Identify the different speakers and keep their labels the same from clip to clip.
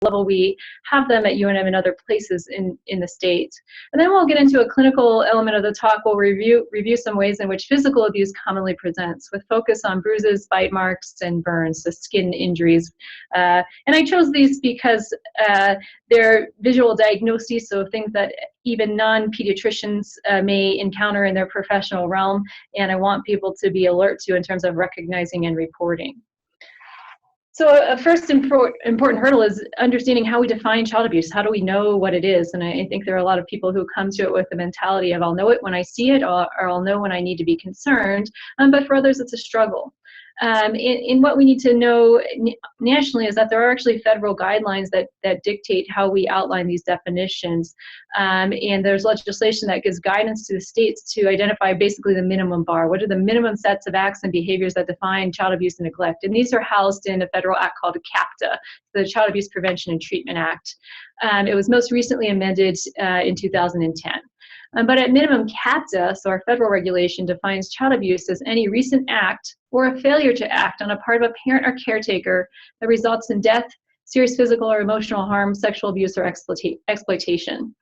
Speaker 1: level we have them at UNM and other places in the state. And then we'll get into a clinical element of the talk. We'll review some ways in which physical abuse commonly presents, with focus on bruises, bite marks, and burns, so skin injuries. And I chose these because they're visual diagnoses, so things that even non-pediatricians may encounter in their professional realm, and I want people to be alert to in terms of recognizing and reporting. So a first important hurdle is understanding how we define child abuse. How do we know what it is? And I think there are a lot of people who come to it with the mentality of I'll know it when I see it, or I'll know when I need to be concerned, but for others it's a struggle. In what we need to know nationally is that there are actually federal guidelines that dictate how we outline these definitions, and there's legislation that gives guidance to the states to identify basically the minimum bar. What are the minimum sets of acts and behaviors that define child abuse and neglect? And these are housed in a federal act called CAPTA, the Child Abuse Prevention and Treatment Act. It was most recently amended in 2010. But at minimum, CAPTA, so our federal regulation, defines child abuse as any recent act or a failure to act on a part of a parent or caretaker that results in death, serious physical or emotional harm, sexual abuse, or exploitation.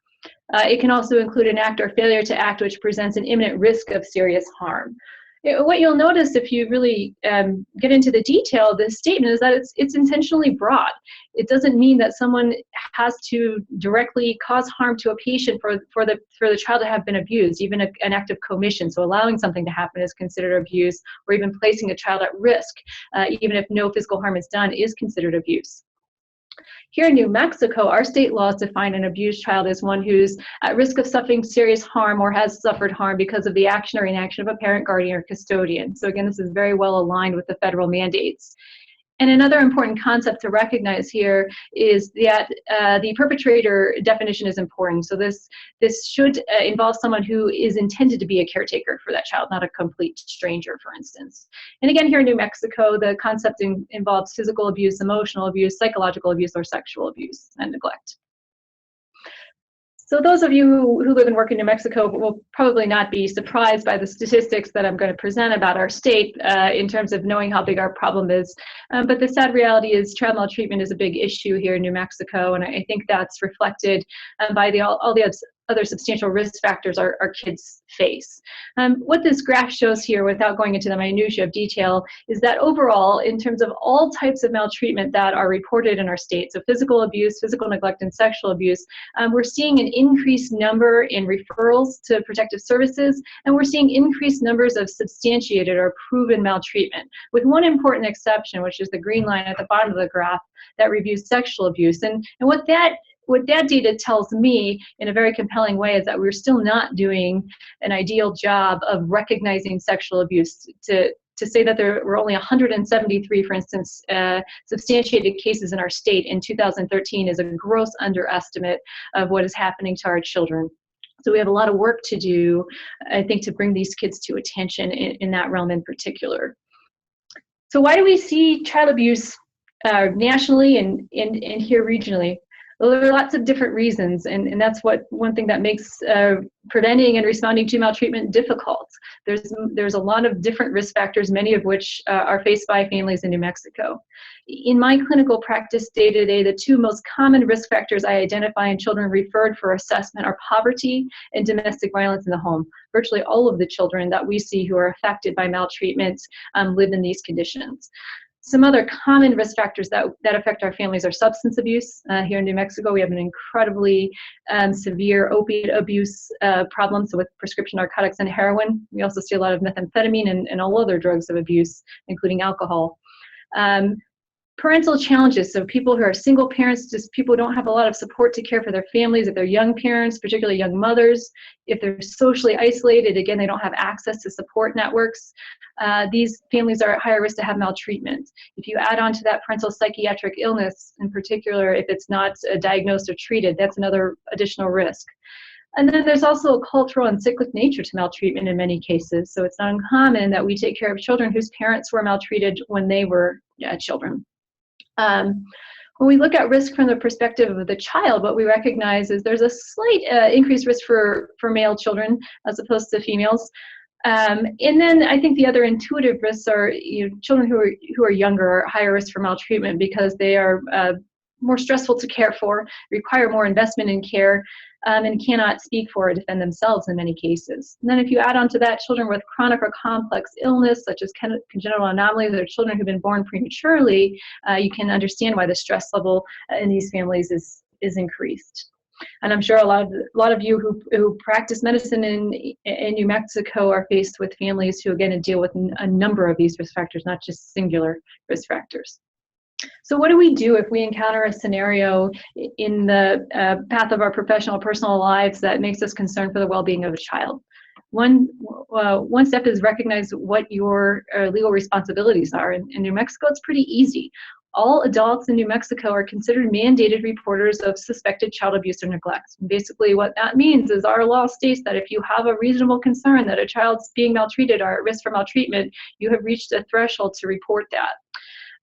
Speaker 1: It can also include an act or failure to act which presents an imminent risk of serious harm. What you'll notice if you really get into the detail of this statement is that it's intentionally broad. It doesn't mean that someone has to directly cause harm to a patient for the child to have been abused, even an act of commission. So allowing something to happen is considered abuse, or even placing a child at risk, even if no physical harm is done, is considered abuse. Here in New Mexico, our state laws define an abused child as one who's at risk of suffering serious harm or has suffered harm because of the action or inaction of a parent, guardian, or custodian. So again, this is very well aligned with the federal mandates. And another important concept to recognize here is that the perpetrator definition is important. So this should involve someone who is intended to be a caretaker for that child, not a complete stranger, for instance. And again, here in New Mexico, the concept involves physical abuse, emotional abuse, psychological abuse, or sexual abuse and neglect. So those of you who live and work in New Mexico will probably not be surprised by the statistics that I'm going to present about our state in terms of knowing how big our problem is. But the sad reality is child maltreatment is a big issue here in New Mexico, and I think that's reflected by all the other substantial risk factors our kids face. What this graph shows here, without going into the minutiae of detail, is that overall, in terms of all types of maltreatment that are reported in our state, so physical abuse, physical neglect, and sexual abuse, we're seeing an increased number in referrals to protective services, and we're seeing increased numbers of substantiated or proven maltreatment, with one important exception, which is the green line at the bottom of the graph that reviews sexual abuse. And what that data tells me in a very compelling way is that we're still not doing an ideal job of recognizing sexual abuse. To say that there were only 173, for instance, substantiated cases in our state in 2013 is a gross underestimate of what is happening to our children. So we have a lot of work to do, I think, to bring these kids to attention in that realm in particular. So why do we see child abuse nationally and here regionally? Well, there are lots of different reasons, and that's one thing that makes preventing and responding to maltreatment difficult. There's a lot of different risk factors, many of which are faced by families in New Mexico. In my clinical practice day-to-day, the two most common risk factors I identify in children referred for assessment are poverty and domestic violence in the home. Virtually all of the children that we see who are affected by maltreatment live in these conditions. Some other common risk factors that affect our families are substance abuse. Here in New Mexico, we have an incredibly severe opiate abuse problem, so with prescription narcotics and heroin. We also see a lot of methamphetamine and all other drugs of abuse, including alcohol. Parental challenges, so people who are single parents, just people who don't have a lot of support to care for their families, if they're young parents, particularly young mothers, if they're socially isolated, again, they don't have access to support networks. These families are at higher risk to have maltreatment. If you add on to that parental psychiatric illness, in particular, if it's not diagnosed or treated, that's another additional risk. And then there's also a cultural and cyclic nature to maltreatment in many cases. So it's not uncommon that we take care of children whose parents were maltreated when they were children. When we look at risk from the perspective of the child, what we recognize is there's a slight increased risk for male children as opposed to females. And then I think the other intuitive risks are children who are younger are higher risk for maltreatment because they are more stressful to care for, require more investment in care, and cannot speak for or defend themselves in many cases. And then if you add on to that children with chronic or complex illness, such as congenital anomalies, or children who've been born prematurely, you can understand why the stress level in these families is increased. And I'm sure a lot of you who practice medicine in New Mexico are faced with families who are going to deal with a number of these risk factors, not just singular risk factors. So what do we do if we encounter a scenario in the path of our professional, personal lives that makes us concerned for the well-being of a child? One step is recognize what your legal responsibilities are. In New Mexico, it's pretty easy. All adults in New Mexico are considered mandated reporters of suspected child abuse or neglect. And basically what that means is our law states that if you have a reasonable concern that a child's being maltreated or at risk for maltreatment, you have reached a threshold to report that.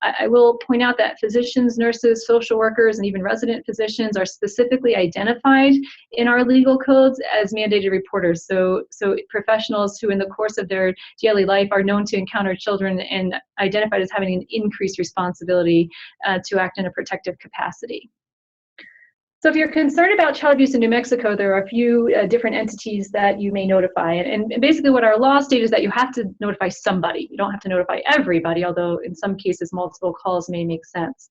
Speaker 1: I will point out that physicians, nurses, social workers, and even resident physicians are specifically identified in our legal codes as mandated reporters. So professionals who in the course of their daily life are known to encounter children and identified as having an increased responsibility to act in a protective capacity. So if you're concerned about child abuse in New Mexico, there are a few different entities that you may notify. And basically what our law states is that you have to notify somebody. You don't have to notify everybody, although in some cases multiple calls may make sense.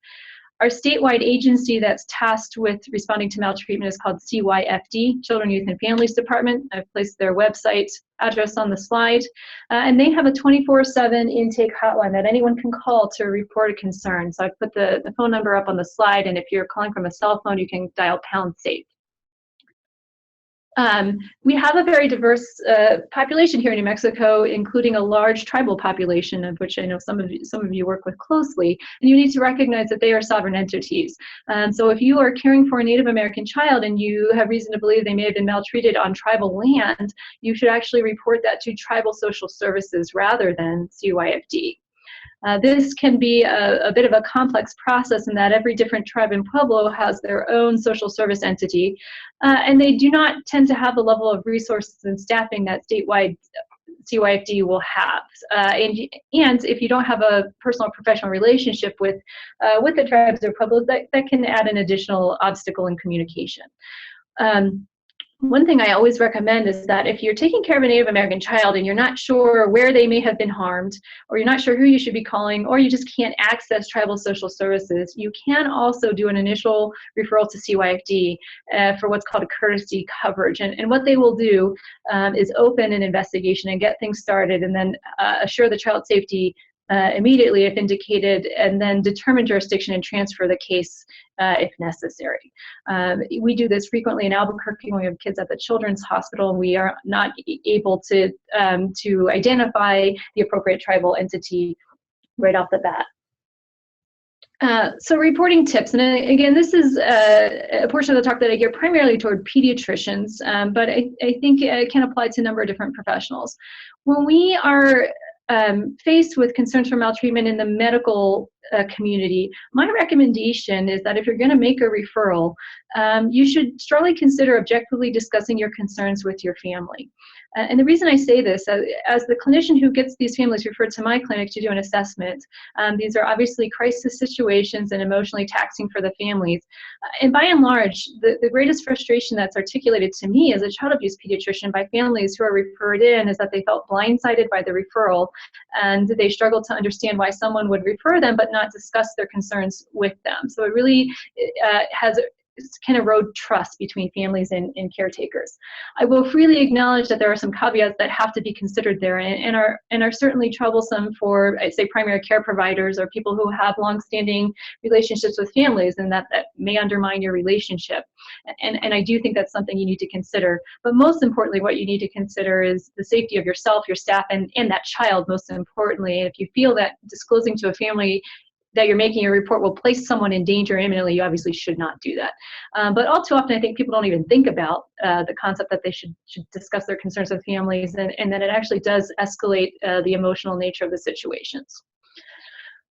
Speaker 1: Our statewide agency that's tasked with responding to maltreatment is called CYFD, Children, Youth, and Families Department. I've placed their website address on the slide. And they have a 24/7 intake hotline that anyone can call to report a concern. So I've put the phone number up on the slide, and if you're calling from a cell phone, you can dial #SAFE. We have a very diverse population here in New Mexico, including a large tribal population, of which I know some of you work with closely, and you need to recognize that they are sovereign entities. So if you are caring for a Native American child and you have reason to believe they may have been maltreated on tribal land, you should actually report that to tribal social services rather than CYFD. This can be a bit of a complex process in that every different tribe and pueblo has their own social service entity, and they do not tend to have the level of resources and staffing that statewide CYFD will have. And if you don't have a personal professional relationship with the tribes or pueblos, that can add an additional obstacle in communication. One thing I always recommend is that if you're taking care of a Native American child and you're not sure where they may have been harmed, or you're not sure who you should be calling, or you just can't access tribal social services, you can also do an initial referral to CYFD for what's called a courtesy coverage. And what they will do is open an investigation and get things started, and then assure the child's safety immediately if indicated, and then determine jurisdiction and transfer the case if necessary. We do this frequently in Albuquerque when we have kids at the Children's Hospital and we are not able to identify the appropriate tribal entity right off the bat. So reporting tips, and again, this is a portion of the talk that I gear primarily toward pediatricians, but I think it can apply to a number of different professionals. When we are faced with concerns for maltreatment in the medical community, my recommendation is that if you're going to make a referral, you should strongly consider objectively discussing your concerns with your family. And the reason I say this, as the clinician who gets these families referred to my clinic to do an assessment, these are obviously crisis situations and emotionally taxing for the families. And by and large, the greatest frustration that's articulated to me as a child abuse pediatrician by families who are referred in is that they felt blindsided by the referral, and they struggled to understand why someone would refer them but not discuss their concerns with them. So it really can erode trust between families and caretakers. I will freely acknowledge that there are some caveats that have to be considered there and are certainly troublesome for, I'd say, primary care providers or people who have longstanding relationships with families, and that may undermine your relationship. And I do think that's something you need to consider. But most importantly, what you need to consider is the safety of yourself, your staff, and that child, most importantly. And if you feel that disclosing to a family that you're making a report will place someone in danger imminently, you obviously should not do that. But all too often, I think people don't even think about the concept that they should discuss their concerns with families, and that it actually does escalate the emotional nature of the situations.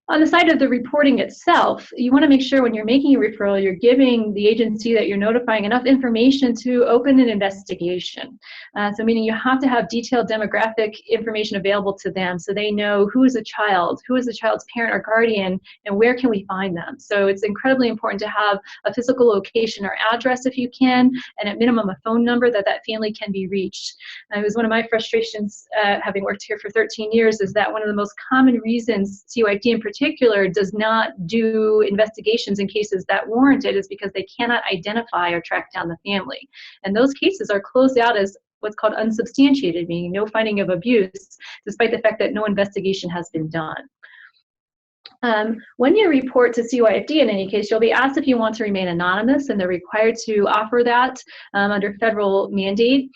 Speaker 1: On the side of the reporting itself, you want to make sure when you're making a referral, you're giving the agency that you're notifying enough information to open an investigation. So meaning you have to have detailed demographic information available to them so they know who is the child's parent or guardian, and where can we find them. So it's incredibly important to have a physical location or address if you can, and at minimum a phone number that family can be reached. It was one of my frustrations, having worked here for 13 years, is that one of the most common reasons CYFD in particular does not do investigations in cases that warrant it is because they cannot identify or track down the family. And those cases are closed out as what's called unsubstantiated, meaning no finding of abuse, despite the fact that no investigation has been done. When you report to CYFD in any case, you'll be asked if you want to remain anonymous, and they're required to offer that under federal mandate.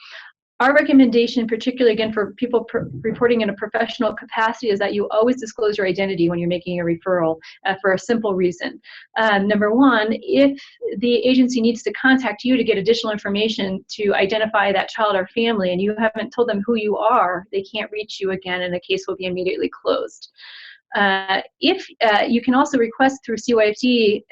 Speaker 1: Our recommendation, particularly again for people reporting in a professional capacity, is that you always disclose your identity when you're making a referral for a simple reason. Number one, if the agency needs to contact you to get additional information to identify that child or family and you haven't told them who you are, they can't reach you again and the case will be immediately closed. If you can also request through CYFD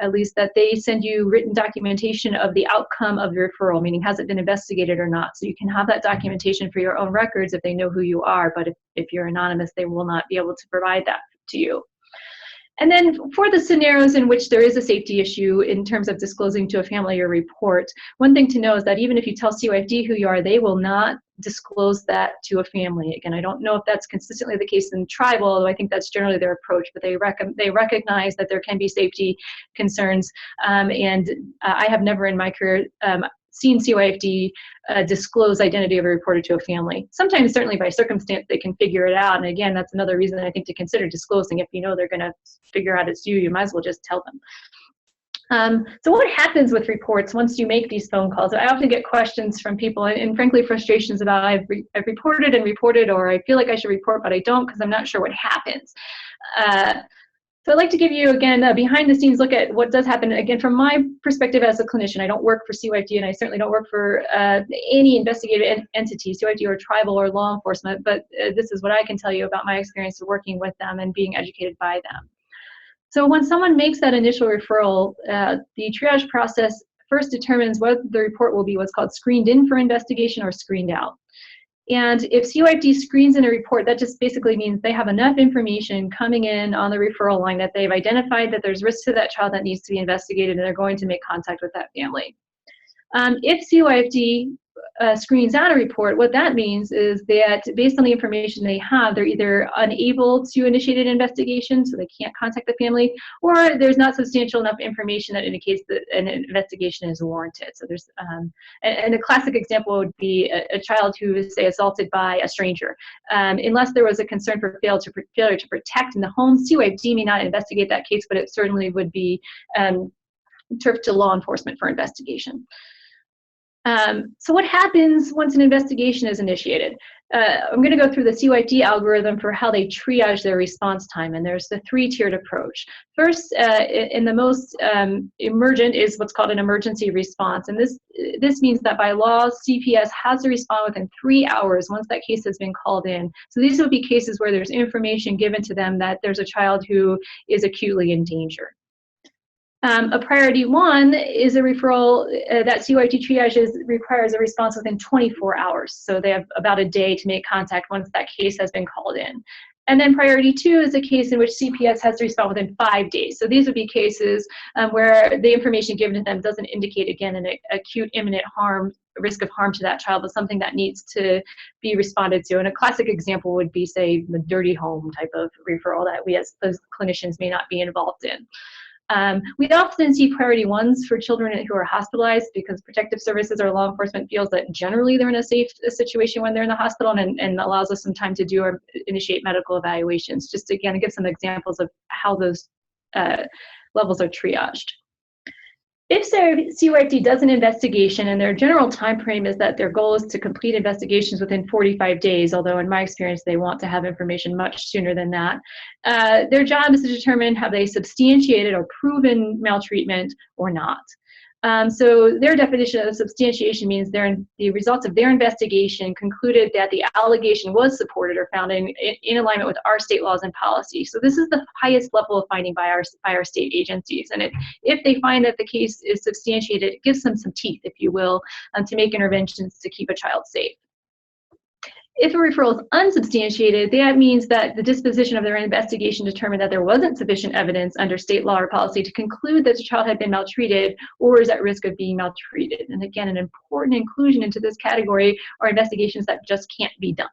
Speaker 1: at least that they send you written documentation of the outcome of your referral, meaning has it been investigated or not. So you can have that documentation for your own records if they know who you are, but if you're anonymous, they will not be able to provide that to you. And then for the scenarios in which there is a safety issue in terms of disclosing to a family your report, one thing to know is that even if you tell CYFD who you are, they will not disclose that to a family. Again, I don't know if that's consistently the case in tribal, although I think that's generally their approach, but they recognize that there can be safety concerns, and I have never in my career seen CYFD disclose identity of a reporter to a family. Sometimes, certainly by circumstance, they can figure it out. And again, that's another reason I think to consider disclosing. If you know they're going to figure out it's you, you might as well just tell them. So what happens with reports once you make these phone calls? I often get questions from people and frankly frustrations about I've reported and reported, or I feel like I should report, but I don't because I'm not sure what happens. So I'd like to give you, again, a behind-the-scenes look at what does happen. Again, from my perspective as a clinician, I don't work for CYFD, and I certainly don't work for any investigative entity, CYFD or tribal or law enforcement, but this is what I can tell you about my experience of working with them and being educated by them. So when someone makes that initial referral, the triage process first determines whether the report will be what's called screened in for investigation or screened out. And if CYFD screens in a report, that just basically means they have enough information coming in on the referral line that they've identified that there's risk to that child that needs to be investigated, and they're going to make contact with that family. If CYFD screens out a report, what that means is that based on the information they have, they're either unable to initiate an investigation, so they can't contact the family, or there's not substantial enough information that indicates that an investigation is warranted. So there's, and a classic example would be a child who is, say, assaulted by a stranger. Unless there was a concern for failure to protect in the home, CYFD may not investigate that case, but it certainly would be turfed to law enforcement for investigation. So what happens once an investigation is initiated? I'm going to go through the CYFD algorithm for how they triage their response time, and there's the three-tiered approach. First, and the most emergent is what's called an emergency response, and this means that by law, CPS has to respond within 3 hours once that case has been called in. So these would be cases where there's information given to them that there's a child who is acutely in danger. A priority one is a referral that CYFD triage requires a response within 24 hours. So they have about a day to make contact once that case has been called in. And then priority two is a case in which CPS has to respond within 5 days. So these would be cases where the information given to them doesn't indicate, again, an acute imminent risk of harm to that child, but something that needs to be responded to. And a classic example would be, say, the dirty home type of referral that we as clinicians may not be involved in. We often see priority ones for children who are hospitalized because protective services or law enforcement feels that generally they're in a safe situation when they're in the hospital, and allows us some time to do or initiate medical evaluations. Just again, to give some examples of how those levels are triaged. If CYFD does an investigation and their general time frame is that their goal is to complete investigations within 45 days, although in my experience they want to have information much sooner than that, their job is to determine have they substantiated or proven maltreatment or not. So their definition of substantiation means the results of their investigation concluded that the allegation was supported or found in alignment with our state laws and policy. So this is the highest level of finding by our state agencies. And if they find that the case is substantiated, it gives them some teeth, if you will, to make interventions to keep a child safe. If a referral is unsubstantiated, that means that the disposition of their investigation determined that there wasn't sufficient evidence under state law or policy to conclude that the child had been maltreated or is at risk of being maltreated. And again, an important inclusion into this category are investigations that just can't be done.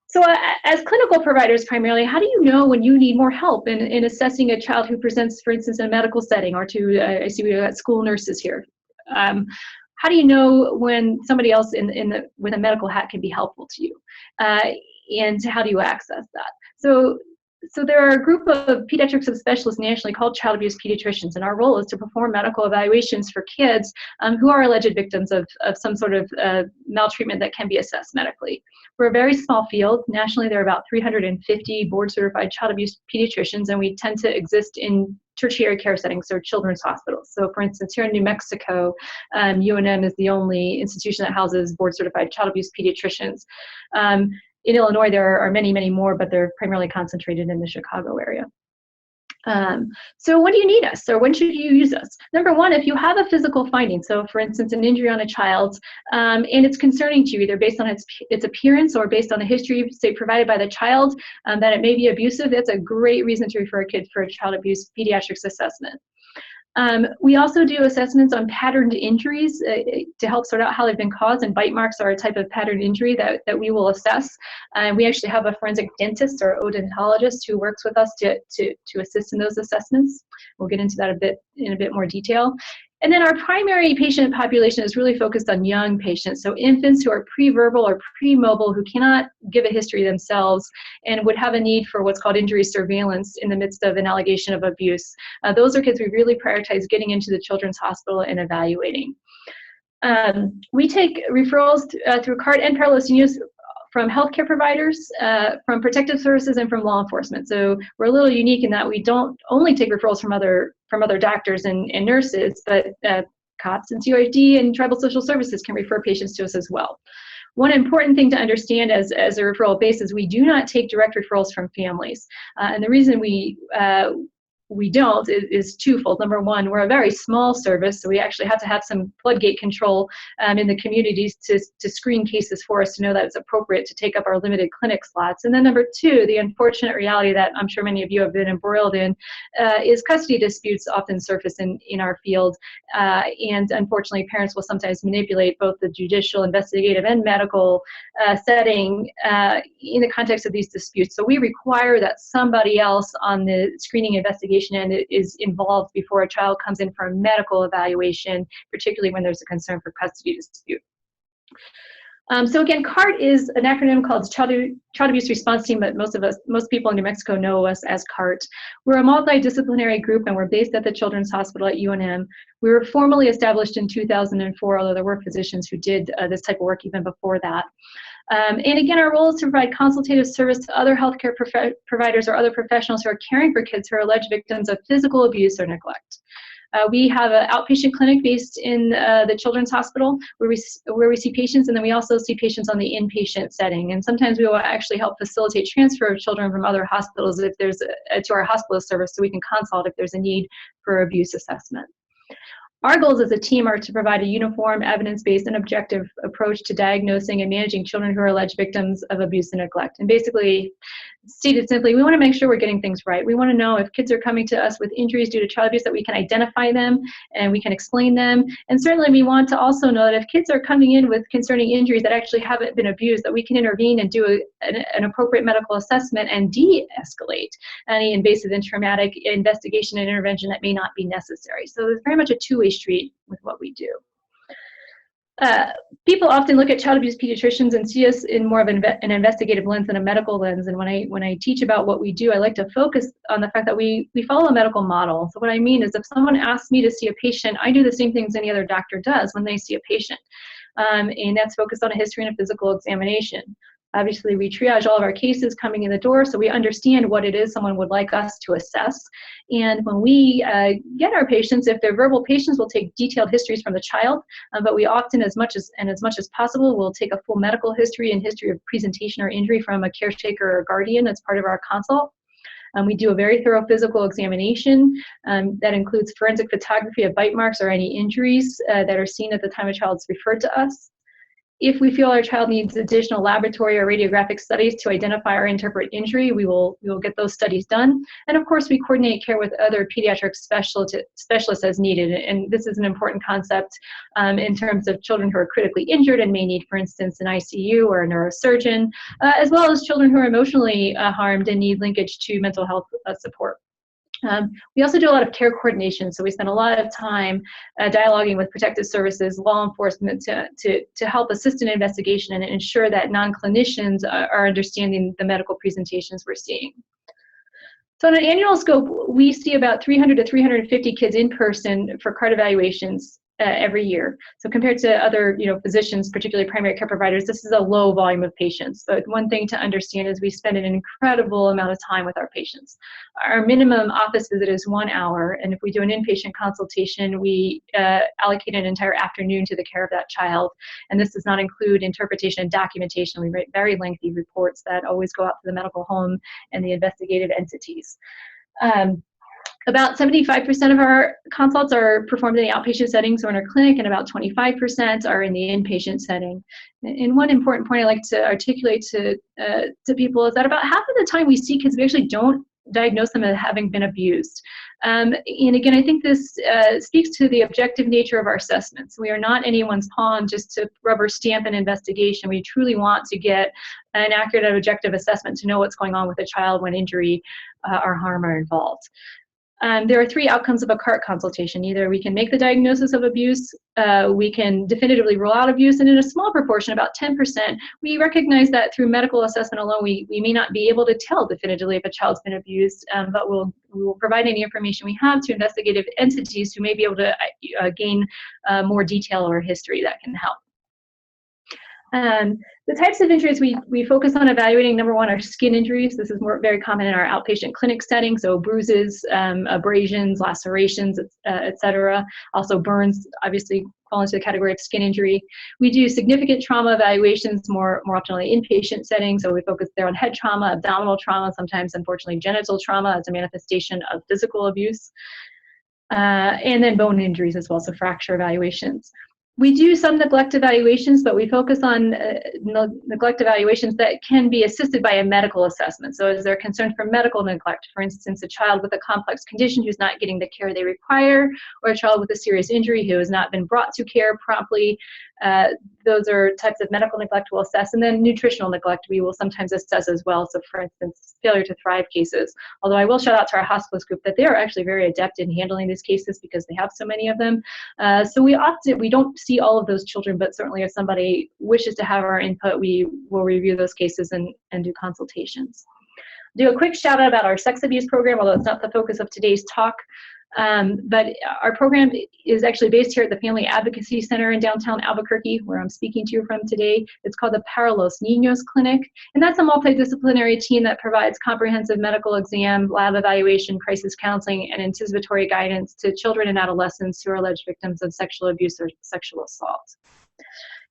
Speaker 1: So as clinical providers primarily, how do you know when you need more help in assessing a child who presents, for instance, in a medical setting, or I see we've got school nurses here. How do you know when somebody else with a medical hat can be helpful to you? And how do you access that? So there are a group of pediatric subspecialists nationally called child abuse pediatricians, and our role is to perform medical evaluations for kids who are alleged victims of some sort of maltreatment that can be assessed medically. We're a very small field. Nationally, there are about 350 board-certified child abuse pediatricians, and we tend to exist in tertiary care settings, so children's hospitals. So for instance, here in New Mexico, UNM is the only institution that houses board-certified child abuse pediatricians. In Illinois, there are many, many more, but they're primarily concentrated in the Chicago area. So when do you need us, or when should you use us? Number one, if you have a physical finding, so for instance, an injury on a child, and it's concerning to you, either based on its appearance or based on the history, say, provided by the child, that it may be abusive, that's a great reason to refer a kid for a child abuse pediatrics assessment. We also do assessments on patterned injuries to help sort out how they've been caused, and bite marks are a type of patterned injury that we will assess. We actually have a forensic dentist or odontologist who works with us to assist in those assessments. We'll get into that in a bit more detail. And then our primary patient population is really focused on young patients, so infants who are pre-verbal or pre-mobile, who cannot give a history themselves and would have a need for what's called injury surveillance in the midst of an allegation of abuse. Those are kids we really prioritize getting into the children's hospital and evaluating. We take referrals through CART and parallel use from healthcare providers, from protective services, and from law enforcement. So we're a little unique in that we don't only take referrals from other doctors and nurses, but cops and COID and tribal social services can refer patients to us as well. One important thing to understand as a referral base is we do not take direct referrals from families. And the reason we don't is twofold. Number one, we're a very small service, so we actually have to have some floodgate control in the communities to screen cases for us to know that it's appropriate to take up our limited clinic slots. And then number two, the unfortunate reality that I'm sure many of you have been embroiled in is custody disputes often surface in our field. And unfortunately, parents will sometimes manipulate both the judicial, investigative, and medical setting in the context of these disputes. So we require that somebody else on the screening investigation end is involved before a child comes in for a medical evaluation, particularly when there's a concern for custody dispute. So again, CART is an acronym called Child Abuse Response Team, but most people in New Mexico know us as CART. We're a multidisciplinary group, and we're based at the Children's Hospital at UNM. We were formally established in 2004, although there were physicians who did this type of work even before that. And again, our role is to provide consultative service to other healthcare providers or other professionals who are caring for kids who are alleged victims of physical abuse or neglect. We have an outpatient clinic based in the Children's Hospital where we see patients, and then we also see patients on the inpatient setting. And sometimes we will actually help facilitate transfer of children from other hospitals if there's to our hospital service, so we can consult if there's a need for abuse assessment. Our goals as a team are to provide a uniform, evidence-based, and objective approach to diagnosing and managing children who are alleged victims of abuse and neglect. And basically, stated simply, we want to make sure we're getting things right. We want to know if kids are coming to us with injuries due to child abuse, that we can identify them and we can explain them. And certainly we want to also know that if kids are coming in with concerning injuries that actually haven't been abused, that we can intervene and do an appropriate medical assessment and de-escalate any invasive and traumatic investigation and intervention that may not be necessary. So it's very much a two-way street with what we do. People often look at child abuse pediatricians and see us in more of an investigative lens than a medical lens. And when I teach about what we do, I like to focus on the fact that we follow a medical model. So what I mean is, if someone asks me to see a patient, I do the same things any other doctor does when they see a patient. And that's focused on a history and a physical examination. Obviously, we triage all of our cases coming in the door, so we understand what it is someone would like us to assess. And when we get our patients, if they're verbal patients, we'll take detailed histories from the child, but we often, as much as possible, will take a full medical history and history of presentation or injury from a caretaker or guardian as part of our consult. We do a very thorough physical examination that includes forensic photography of bite marks or any injuries that are seen at the time a child is referred to us. If we feel our child needs additional laboratory or radiographic studies to identify or interpret injury, we will get those studies done. And of course, we coordinate care with other pediatric specialists as needed. And this is an important concept in terms of children who are critically injured and may need, for instance, an ICU or a neurosurgeon, as well as children who are emotionally harmed and need linkage to mental health support. We also do a lot of care coordination, so we spend a lot of time dialoguing with protective services, law enforcement to help assist in investigation and ensure that non-clinicians are understanding the medical presentations we're seeing. So on an annual scope, we see about 300 to 350 kids in person for CART evaluations every year. So compared to other physicians, particularly primary care providers, this is a low volume of patients. But one thing to understand is we spend an incredible amount of time with our patients. Our minimum office visit is 1 hour, and if we do an inpatient consultation, we allocate an entire afternoon to the care of that child. And this does not include interpretation and documentation. We write very lengthy reports that always go out to the medical home and the investigative entities. About 75% of our consults are performed in the outpatient setting, so in our clinic, and about 25% are in the inpatient setting. And one important point I like to articulate to people is that about half of the time we see kids, we actually don't diagnose them as having been abused. And again, I think this speaks to the objective nature of our assessments. We are not anyone's pawn just to rubber stamp an investigation. We truly want to get an accurate and objective assessment to know what's going on with a child when injury or harm are involved. There are 3 outcomes of a CART consultation. Either we can make the diagnosis of abuse, we can definitively rule out abuse, and in a small proportion, about 10%, we recognize that through medical assessment alone, we may not be able to tell definitively if a child's been abused, but we will provide any information we have to investigative entities who may be able to gain more detail or history that can help. The types of injuries we focus on evaluating, number one, are skin injuries. This is very common in our outpatient clinic setting, so bruises, abrasions, lacerations, etc. Also burns obviously fall into the category of skin injury. We do significant trauma evaluations more often in the inpatient setting, so we focus there on head trauma, abdominal trauma, sometimes unfortunately genital trauma as a manifestation of physical abuse, and then bone injuries as well, so fracture evaluations. We do some neglect evaluations, but we focus on neglect evaluations that can be assisted by a medical assessment. So is there concern for medical neglect? For instance, a child with a complex condition who's not getting the care they require, or a child with a serious injury who has not been brought to care promptly. Those are types of medical neglect we'll assess. And then nutritional neglect we will sometimes assess as well. So for instance, failure to thrive cases. Although I will shout out to our hospice group that they are actually very adept in handling these cases because they have so many of them. So we don't see all of those children, but certainly if somebody wishes to have our input, we will review those cases and do consultations. Do a quick shout out about our sex abuse program, although it's not the focus of today's talk. But our program is actually based here at the Family Advocacy Center in downtown Albuquerque, where I'm speaking to you from today. It's called the Para los Niños Clinic, and that's a multidisciplinary team that provides comprehensive medical exam, lab evaluation, crisis counseling, and anticipatory guidance to children and adolescents who are alleged victims of sexual abuse or sexual assault.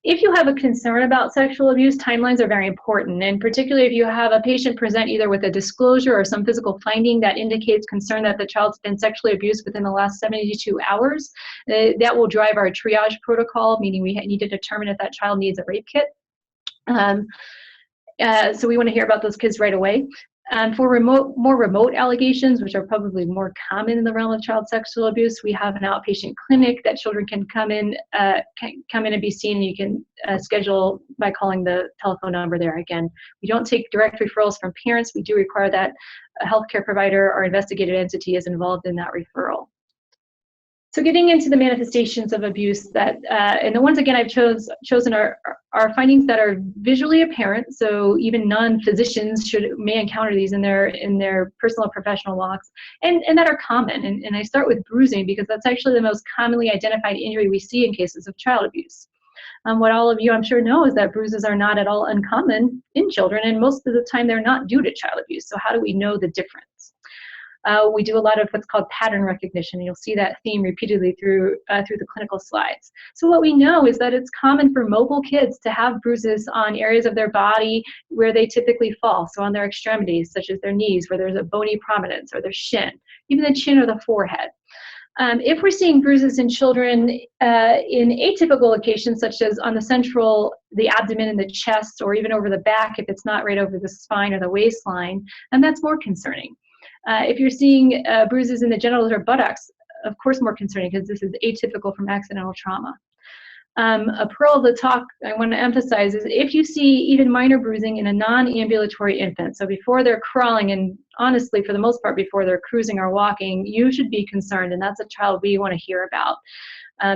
Speaker 1: If you have a concern about sexual abuse, timelines are very important, and particularly if you have a patient present either with a disclosure or some physical finding that indicates concern that the child's been sexually abused within the last 72 hours, that will drive our triage protocol, meaning we need to determine if that child needs a rape kit. So we want to hear about those kids right away. For more remote allegations, which are probably more common in the realm of child sexual abuse, we have an outpatient clinic that children can come in and be seen, and you can schedule by calling the telephone number there. Again, we don't take direct referrals from parents. We do require that a healthcare provider or investigative entity is involved in that referral. So getting into the manifestations of abuse and the ones again I've chosen are findings that are visually apparent. So even non-physicians may encounter these in their personal and professional walks, and that are common. And I start with bruising because that's actually the most commonly identified injury we see in cases of child abuse. What all of you, I'm sure, know is that bruises are not at all uncommon in children, and most of the time they're not due to child abuse. So how do we know the difference? We do a lot of what's called pattern recognition. You'll see that theme repeatedly through the clinical slides. So what we know is that it's common for mobile kids to have bruises on areas of their body where they typically fall, so on their extremities, such as their knees, where there's a bony prominence, or their shin, even the chin or the forehead. If we're seeing bruises in children in atypical locations, such as on the abdomen and the chest, or even over the back, if it's not right over the spine or the waistline, then that's more concerning. If you're seeing bruises in the genitals or buttocks, of course more concerning, because this is atypical from accidental trauma. A pearl of the talk I want to emphasize is if you see even minor bruising in a non-ambulatory infant, so before they're crawling, and honestly for the most part before they're cruising or walking, you should be concerned, and that's a child we want to hear about.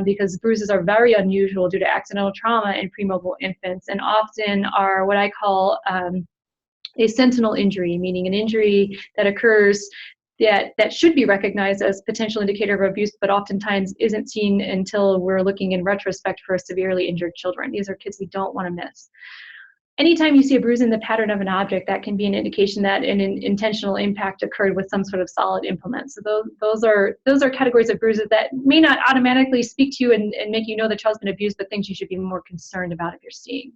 Speaker 1: Because bruises are very unusual due to accidental trauma in premobile infants, and often are what I call a sentinel injury, meaning an injury that occurs that should be recognized as potential indicator of abuse, but oftentimes isn't seen until we're looking in retrospect for severely injured children. These are kids we don't want to miss. Anytime you see a bruise in the pattern of an object, that can be an indication that an intentional impact occurred with some sort of solid implement. So those are categories of bruises that may not automatically speak to you and make you know the child's been abused, but things you should be more concerned about if you're seeing.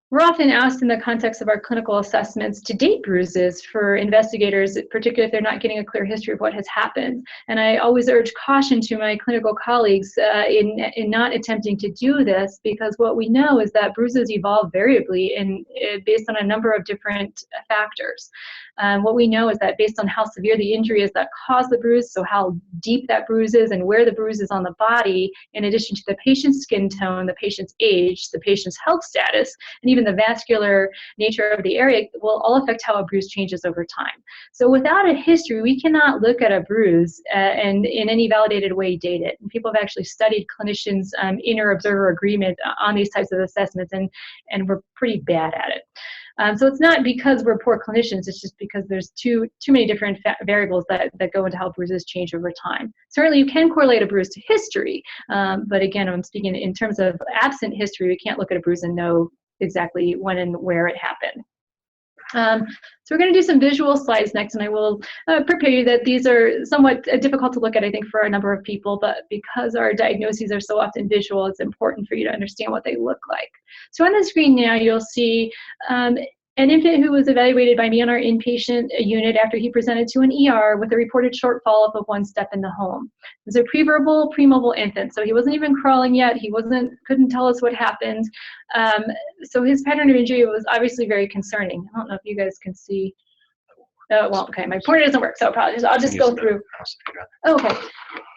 Speaker 1: We're often asked in the context of our clinical assessments to date bruises for investigators, particularly if they're not getting a clear history of what has happened. And I always urge caution to my clinical colleagues in not attempting to do this, because what we know is that bruises evolve variably based on a number of different factors. What we know is that based on how severe the injury is that caused the bruise, so how deep that bruise is and where the bruise is on the body, in addition to the patient's skin tone, the patient's age, the patient's health status, and even the vascular nature of the area, will all affect how a bruise changes over time. So without a history, we cannot look at a bruise and in any validated way date it. And people have actually studied clinicians' inner observer agreement on these types of assessments, and we're pretty bad at it. So it's not because we're poor clinicians, it's just because there's too many different variables that go into how bruises change over time. Certainly you can correlate a bruise to history, but again, I'm speaking in terms of absent history, we can't look at a bruise and know exactly when and where it happened. So we're going to do some visual slides next, and I will prepare you that these are somewhat difficult to look at, I think, for a number of people, but because our diagnoses are so often visual, it's important for you to understand what they look like. So on the screen now, you'll see an infant who was evaluated by me on our inpatient unit after he presented to an ER with a reported short follow-up of 1 step in the home. It was a preverbal, premobile infant, so he wasn't even crawling yet. He couldn't tell us what happened. So his pattern of injury was obviously very concerning. I don't know if you guys can see. Oh, well, okay, my pointer doesn't work, so I'll just go through. Okay.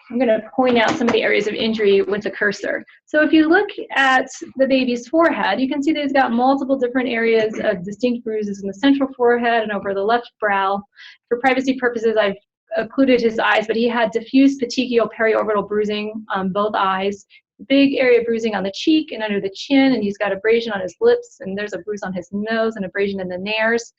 Speaker 1: I'm going to point out some of the areas of injury with the cursor. So if you look at the baby's forehead, you can see that he's got multiple different areas of distinct bruises in the central forehead and over the left brow. For privacy purposes, I've occluded his eyes, but he had diffuse petechial periorbital bruising on both eyes, big area of bruising on the cheek and under the chin, and he's got abrasion on his lips, and there's a bruise on his nose and abrasion in the nares.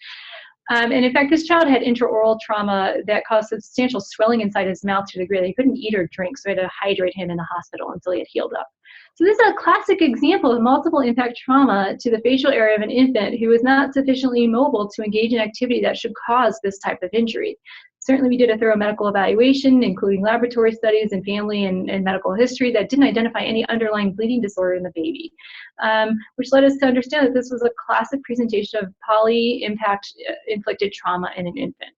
Speaker 1: And in fact, this child had intraoral trauma that caused substantial swelling inside his mouth to the degree that he couldn't eat or drink, so we had to hydrate him in the hospital until he had healed up. So this is a classic example of multiple impact trauma to the facial area of an infant who is not sufficiently mobile to engage in activity that should cause this type of injury. Certainly we did a thorough medical evaluation, including laboratory studies and family and medical history that didn't identify any underlying bleeding disorder in the baby, which led us to understand that this was a classic presentation of poly-impact inflicted trauma in an infant.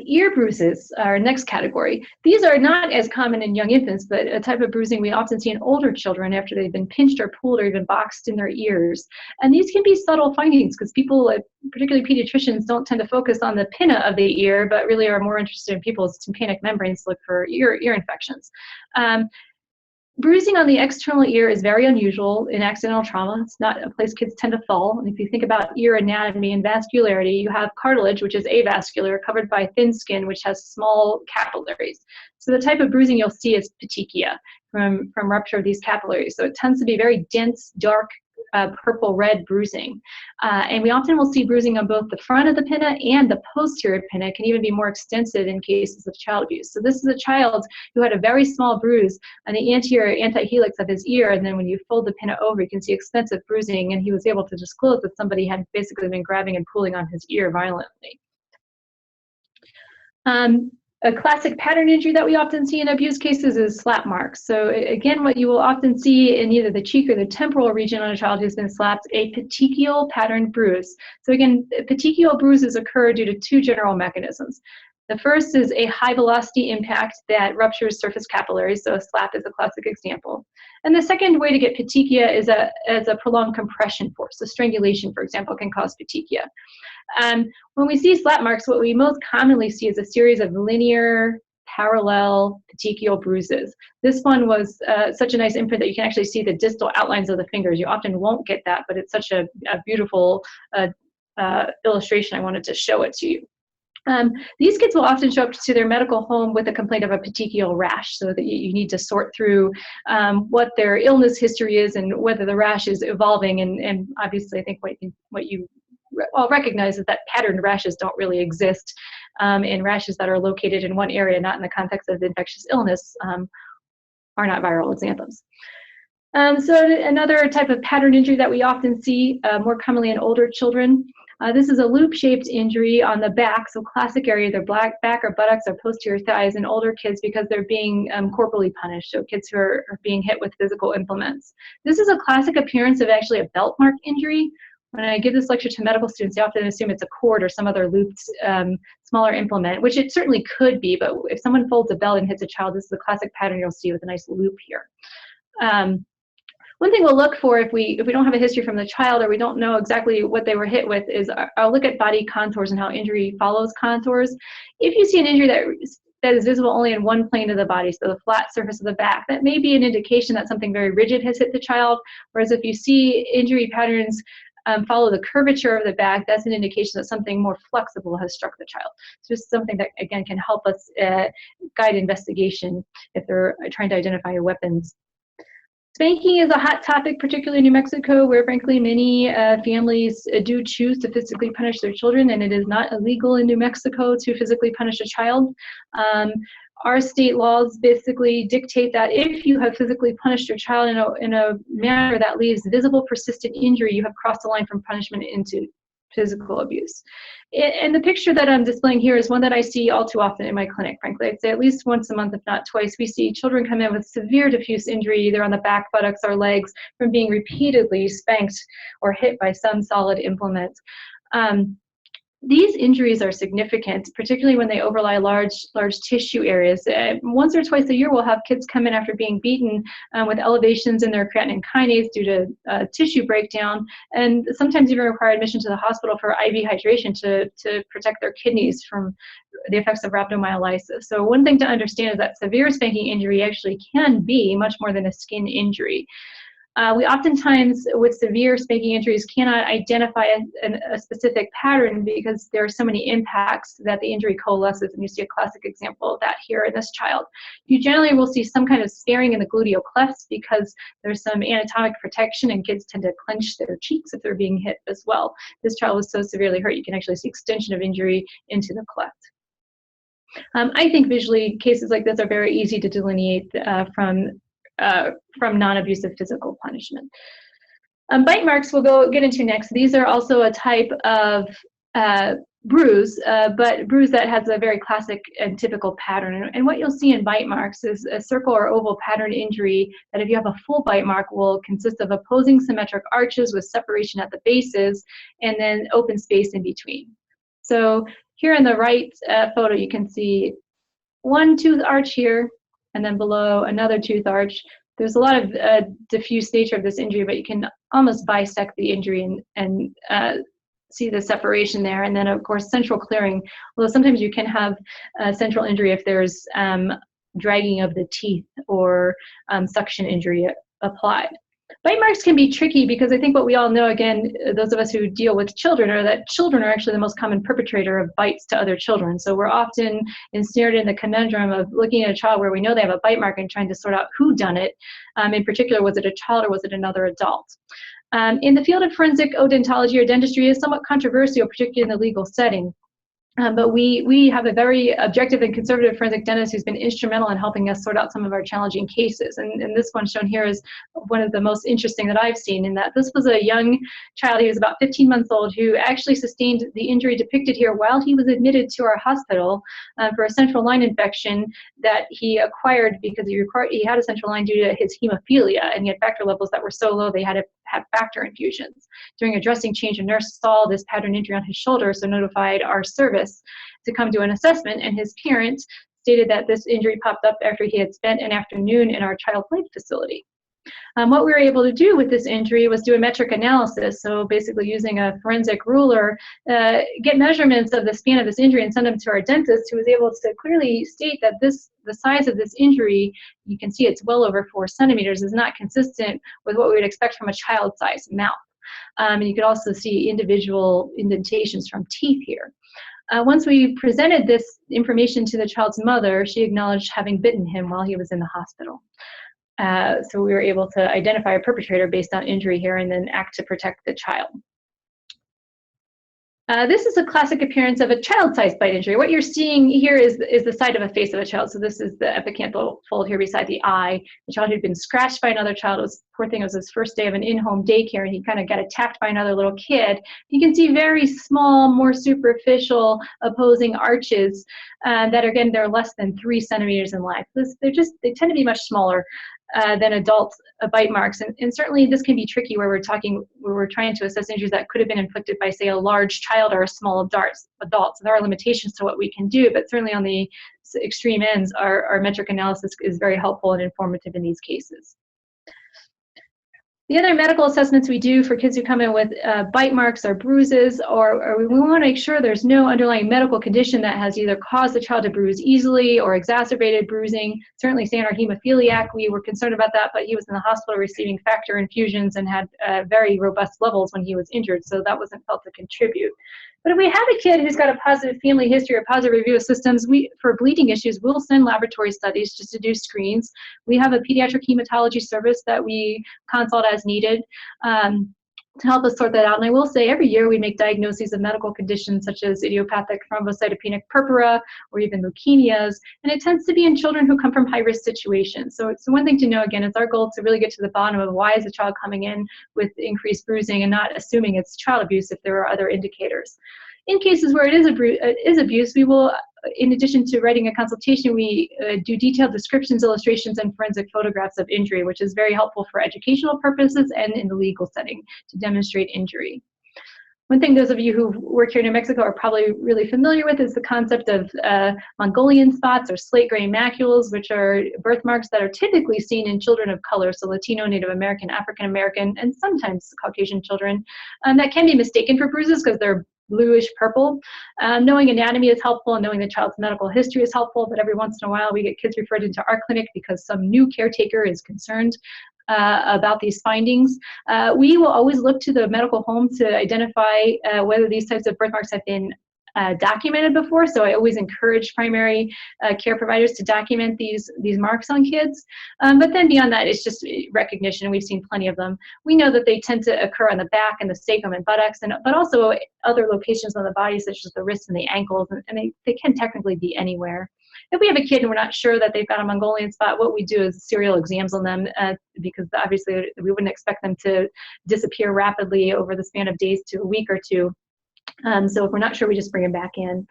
Speaker 1: Ear bruises are our next category. These are not as common in young infants, but a type of bruising we often see in older children after they've been pinched or pulled or even boxed in their ears. And these can be subtle findings because people, particularly pediatricians, don't tend to focus on the pinna of the ear, but really are more interested in people's tympanic membranes to look for ear infections. Bruising on the external ear is very unusual in accidental trauma. It's not a place kids tend to fall. And if you think about ear anatomy and vascularity, you have cartilage, which is avascular, covered by thin skin, which has small capillaries. So the type of bruising you'll see is petechia from rupture of these capillaries. So it tends to be very dense, dark purple-red bruising. And we often will see bruising on both the front of the pinna and the posterior pinna. It can even be more extensive in cases of child abuse. So this is a child who had a very small bruise on the anterior anti-helix of his ear, and then when you fold the pinna over, you can see extensive bruising, and he was able to disclose that somebody had basically been grabbing and pulling on his ear violently. A classic pattern injury that we often see in abuse cases is slap marks. So again, what you will often see in either the cheek or the temporal region on a child who's been slapped, a petechial pattern bruise. So again, petechial bruises occur due to two general mechanisms. The first is a high velocity impact that ruptures surface capillaries, so a slap is a classic example. And the second way to get petechia is as a prolonged compression force. So strangulation, for example, can cause petechia. When we see slap marks, what we most commonly see is a series of linear, parallel petechial bruises. This one was such a nice imprint that you can actually see the distal outlines of the fingers. You often won't get that, but it's such a beautiful illustration. I wanted to show it to you. These kids will often show up to their medical home with a complaint of a petechial rash, so that you need to sort through what their illness history is and whether the rash is evolving. And obviously, I think what you all recognize is that patterned rashes don't really exist, and rashes that are located in one area, not in the context of infectious illness, are not viral exanthems. So another type of pattern injury that we often see more commonly in older children. This is a loop-shaped injury on the back, so classic area, either back or buttocks or posterior thighs in older kids because they're being corporally punished, so kids who are being hit with physical implements. This is a classic appearance of actually a belt mark injury. When I give this lecture to medical students, they often assume it's a cord or some other looped, smaller implement, which it certainly could be, but if someone folds a belt and hits a child, this is a classic pattern you'll see with a nice loop here. One thing we'll look for if we don't have a history from the child or we don't know exactly what they were hit with is I'll look at body contours and how injury follows contours. If you see an injury that is visible only in one plane of the body, so the flat surface of the back, that may be an indication that something very rigid has hit the child, whereas if you see injury patterns follow the curvature of the back, that's an indication that something more flexible has struck the child. It's just something that, again, can help us guide investigation if they're trying to identify weapons. Spanking is a hot topic, particularly in New Mexico, where frankly many families do choose to physically punish their children, and it is not illegal in New Mexico to physically punish a child. Our state laws basically dictate that if you have physically punished your child in a manner that leaves visible, persistent injury, you have crossed the line from punishment into physical abuse. And the picture that I'm displaying here is one that I see all too often in my clinic, frankly. I'd say at least once a month, if not twice, we see children come in with severe diffuse injury, either on the back, buttocks, or legs, from being repeatedly spanked or hit by some solid implement. These injuries are significant, particularly when they overlie large tissue areas. Once or twice a year, we'll have kids come in after being beaten with elevations in their creatinine kinase due to tissue breakdown, and sometimes even require admission to the hospital for IV hydration to protect their kidneys from the effects of rhabdomyolysis. So one thing to understand is that severe spanking injury actually can be much more than a skin injury. We oftentimes, with severe spanking injuries, cannot identify a specific pattern because there are so many impacts that the injury coalesces, and you see a classic example of that here in this child. You generally will see some kind of sparing in the gluteal clefts because there's some anatomic protection, and kids tend to clench their cheeks if they're being hit as well. This child was so severely hurt, you can actually see extension of injury into the cleft. I think visually, cases like this are very easy to delineate from non-abusive physical punishment. Bite marks we'll get into next. These are also a type of bruise, but bruise that has a very classic and typical pattern. And what you'll see in bite marks is a circle or oval pattern injury that, if you have a full bite mark, will consist of opposing symmetric arches with separation at the bases and then open space in between. So here in the right photo, you can see one tooth arch here, and then below another tooth arch. There's a lot of diffuse nature of this injury, but you can almost bisect the injury and see the separation there. And then, of course, central clearing, although sometimes you can have central injury if there's dragging of the teeth or suction injury applied. Bite marks can be tricky because I think what we all know, again, those of us who deal with children, are that children are actually the most common perpetrator of bites to other children. So we're often ensnared in the conundrum of looking at a child where we know they have a bite mark and trying to sort out who done it. In particular, was it a child or was it another adult? In the field of forensic odontology or dentistry is somewhat controversial, particularly in the legal setting. But we have a very objective and conservative forensic dentist who's been instrumental in helping us sort out some of our challenging cases. And this one shown here is one of the most interesting that I've seen, in that this was a young child, he was about 15 months old, who actually sustained the injury depicted here while he was admitted to our hospital for a central line infection that he acquired because he had a central line due to his hemophilia, and he had factor levels that were so low they had to have factor infusions. During a dressing change, a nurse saw this pattern injury on his shoulder, so notified our service to come do an assessment, and his parent stated that this injury popped up after he had spent an afternoon in our child life facility. What we were able to do with this injury was do a metric analysis, so basically using a forensic ruler, get measurements of the span of this injury and send them to our dentist, who was able to clearly state that the size of this injury, you can see it's well over 4 centimeters, is not consistent with what we would expect from a child-sized mouth. And you could also see individual indentations from teeth here. Once we presented this information to the child's mother, she acknowledged having bitten him while he was in the hospital. So we were able to identify a perpetrator based on injury here and then act to protect the child. This is a classic appearance of a child-sized bite injury. What you're seeing here is the side of a face of a child. So this is the epicanthal fold here beside the eye. The child had been scratched by another child. It was, poor thing, it was his first day of an in-home daycare, and he kind of got attacked by another little kid. You can see very small, more superficial opposing arches that, again, they're less than 3 centimeters in length. They tend to be much smaller than adult bite marks, and certainly this can be tricky where we're trying to assess injuries that could have been inflicted by, say, a large child or a small adult. So there are limitations to what we can do, but certainly on the extreme ends, our metric analysis is very helpful and informative in these cases. The other medical assessments we do for kids who come in with bite marks or bruises, or we want to make sure there's no underlying medical condition that has either caused the child to bruise easily or exacerbated bruising. Certainly, say in our hemophiliac, we were concerned about that, but he was in the hospital receiving factor infusions and had very robust levels when he was injured, so that wasn't felt to contribute. But if we have a kid who's got a positive family history or positive review of systems, for bleeding issues, we'll send laboratory studies just to do screens. We have a pediatric hematology service that we consult as needed to help us sort that out. And I will say every year we make diagnoses of medical conditions such as idiopathic thrombocytopenic purpura or even leukemias, and it tends to be in children who come from high-risk situations. So it's one thing to know, again, it's our goal to really get to the bottom of why is a child coming in with increased bruising and not assuming it's child abuse if there are other indicators. In cases where it is abuse, we will, in addition to writing a consultation, we do detailed descriptions, illustrations, and forensic photographs of injury, which is very helpful for educational purposes and in the legal setting to demonstrate injury. One thing those of you who work here in New Mexico are probably really familiar with is the concept of Mongolian spots or slate gray macules, which are birthmarks that are typically seen in children of color, so Latino, Native American, African American, and sometimes Caucasian children, that can be mistaken for bruises because they're bluish purple. Knowing anatomy is helpful and knowing the child's medical history is helpful, but every once in a while we get kids referred into our clinic because some new caretaker is concerned about these findings. We will always look to the medical home to identify whether these types of birthmarks have been documented before, so I always encourage primary care providers to document these marks on kids. But then beyond that, it's just recognition. We've seen plenty of them. We know that they tend to occur on the back and the sacrum and buttocks, but also other locations on the body, such as the wrists and the ankles, and they can technically be anywhere. If we have a kid and we're not sure that they've got a Mongolian spot, what we do is serial exams on them because obviously we wouldn't expect them to disappear rapidly over the span of days to a week or two. So if we're not sure, we just bring them back in.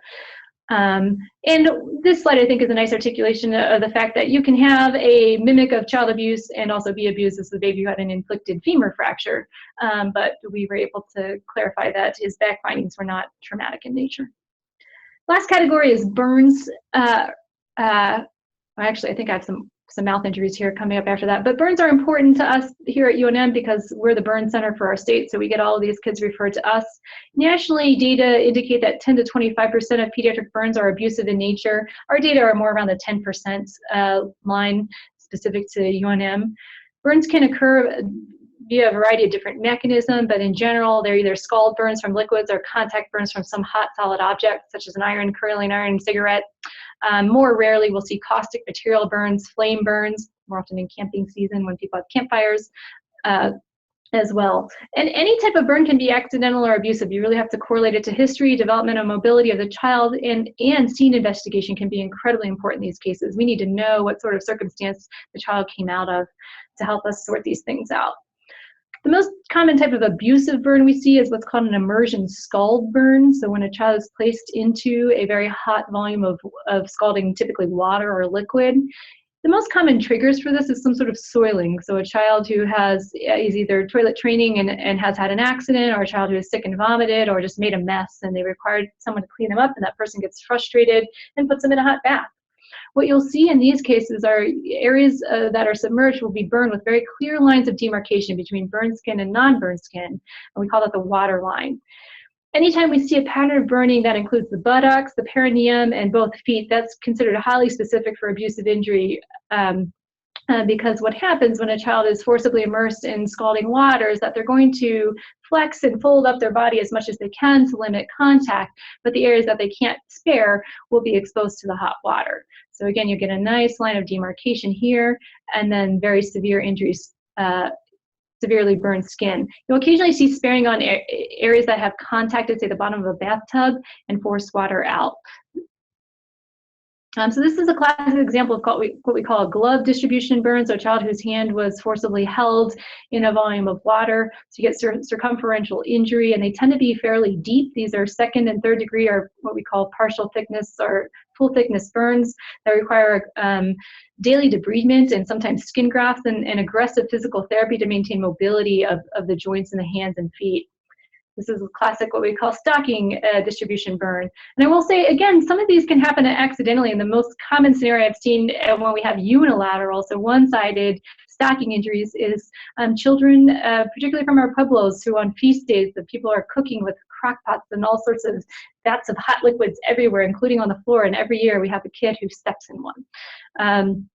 Speaker 1: And this slide, I think, is a nice articulation of the fact that you can have a mimic of child abuse and also be abused as the baby who had an inflicted femur fracture. But we were able to clarify that his back findings were not traumatic in nature. Last category is burns. Actually, I think I have some mouth injuries here coming up after that. But burns are important to us here at UNM because we're the burn center for our state, so we get all of these kids referred to us. Nationally, data indicate that 10 to 25% of pediatric burns are abusive in nature. Our data are more around the 10% line specific to UNM. Burns can occur via a variety of different mechanisms, but in general, they're either scald burns from liquids or contact burns from some hot solid object, such as an iron, curling iron, cigarette. More rarely, we'll see caustic material burns, flame burns, more often in camping season when people have campfires. as well. And any type of burn can be accidental or abusive. You really have to correlate it to history, development, and mobility of the child, and scene investigation can be incredibly important in these cases. We need to know what sort of circumstance the child came out of to help us sort these things out. The most common type of abusive burn we see is what's called an immersion scald burn. So when a child is placed into a very hot volume of scalding, typically water or liquid. The most common triggers for this is some sort of soiling. So a child who is either toilet training and has had an accident, or a child who is sick and vomited, or just made a mess and they required someone to clean them up, and that person gets frustrated and puts them in a hot bath. What you'll see in these cases are areas that are submerged will be burned with very clear lines of demarcation between burned skin and non-burned skin, and we call that the water line. Anytime we see a pattern of burning that includes the buttocks, the perineum, and both feet, that's considered highly specific for abusive injury, because what happens when a child is forcibly immersed in scalding water is that they're going to flex and fold up their body as much as they can to limit contact, but the areas that they can't spare will be exposed to the hot water. So again, you get a nice line of demarcation here, and then very severe injuries, severely burned skin. You'll occasionally see sparing on areas that have contacted, say, the bottom of a bathtub and forced water out. So this is a classic example of what we call a glove distribution burn, so a child whose hand was forcibly held in a volume of water. So you get circumferential injury, and they tend to be fairly deep. These are second and third degree, or what we call partial thickness or full thickness burns that require daily debridement and sometimes skin grafts and aggressive physical therapy to maintain mobility of the joints in the hands and feet. This is a classic, what we call stocking distribution burn. And I will say, again, some of these can happen accidentally, and the most common scenario I've seen when we have unilateral, so one-sided stocking injuries, is children, particularly from our pueblos, who on feast days, the people are cooking with crock pots and all sorts of vats of hot liquids everywhere, including on the floor, and every year we have a kid who steps in one. And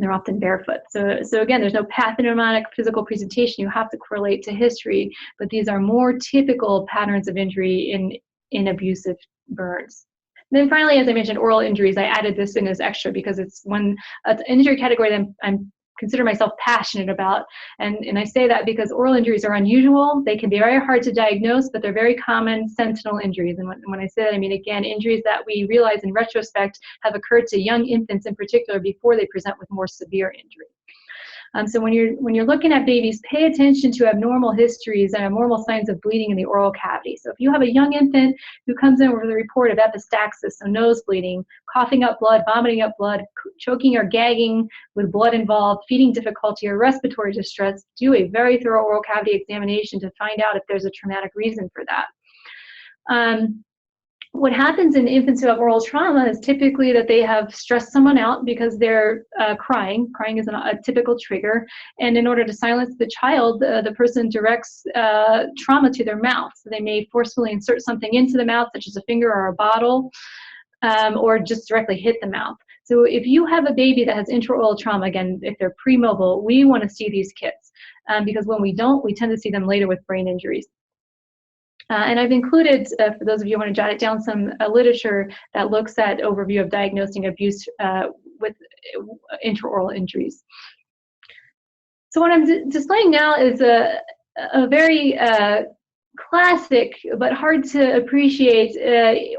Speaker 1: they're often barefoot. So again, there's no pathognomonic physical presentation. You have to correlate to history, but these are more typical patterns of injury in abusive burns. And then finally, as I mentioned, oral injuries. I added this in as extra because it's an injury category that I'm consider myself passionate about. And I say that because oral injuries are unusual. They can be very hard to diagnose, but they're very common sentinel injuries. And when I say that, I mean, again, injuries that we realize in retrospect have occurred to young infants in particular before they present with more severe injury. So when you're looking at babies, pay attention to abnormal histories and abnormal signs of bleeding in the oral cavity. So if you have a young infant who comes in with a report of epistaxis, so nose bleeding, coughing up blood, vomiting up blood, choking or gagging with blood involved, feeding difficulty, or respiratory distress, do a very thorough oral cavity examination to find out if there's a traumatic reason for that. What happens in infants who have oral trauma is typically that they have stressed someone out because they're crying. Crying is a typical trigger. And in order to silence the child, the person directs trauma to their mouth. So they may forcefully insert something into the mouth, such as a finger or a bottle, or just directly hit the mouth. So if you have a baby that has intraoral trauma, again, if they're pre-mobile, we want to see these kids. Because when we don't, we tend to see them later with brain injuries. And I've included, for those of you who want to jot it down, some literature that looks at overview of diagnosing abuse with intraoral injuries. So what I'm displaying now is a very classic but hard to appreciate